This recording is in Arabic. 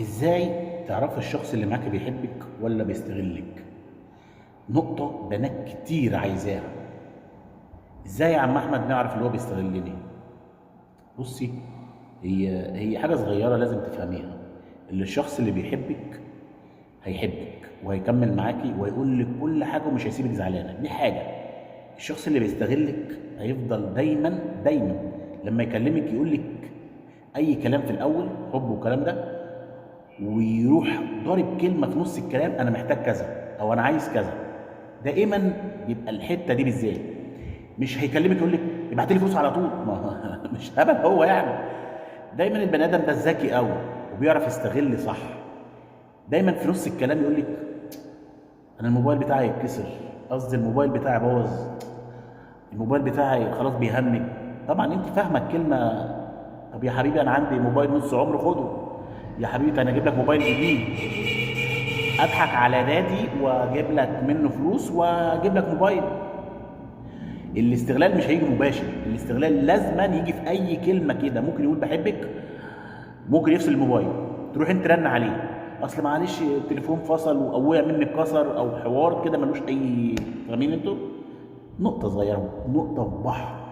ازاي تعرف الشخص اللي معاك بيحبك ولا بيستغلك؟ نقطة بنات كتير عايزاها. ازاي يا عم احمد نعرف اللي هو بيستغلني؟ بصي، هي حاجة صغيرة لازم تفهميها. اللي الشخص اللي بيحبك هيحبك وهيكمل معاكي وهيقول لك كل حاجة ومش هيسيبك زعلانة، دي حاجة. الشخص اللي بيستغلك هيفضل دايما دايما لما يكلمك يقول لك اي كلام في الاول حب والكلام ده، ويروح ضارب كلمه في نص الكلام انا محتاج كذا او انا عايز كذا. دائما بيبقى الحته دي بالذات. مش هيكلمك يقول لك ابعت لي فلوس على طول، ما مش هبل هو يعني. دايما البني ادم ده ذكي قوي وبيعرف يستغل صح. دايما في نص الكلام يقول لك انا الموبايل بتاعي يتكسر، قصدي الموبايل بتاعي باظ، الموبايل بتاعي خلاص بيهنج. طبعا انت فاهمه الكلمه. طب يا حبيبي انا عندي موبايل نص عمر خده، يا حبيبي انا اجيب لك موبايل جديد، اضحك على دادي واجيب لك منه فلوس واجيب لك موبايل. الاستغلال مش هيجي مباشر، الاستغلال لازما يجي في اي كلمه كده. ممكن يقول بحبك، ممكن يفصل الموبايل، تروح انت رن عليه اصل معلش التليفون فصل او وقع مني اتكسر او حوار كده ملوش اي. فاهمين انتوا؟ نقطه صغيره، نقطه في بحر.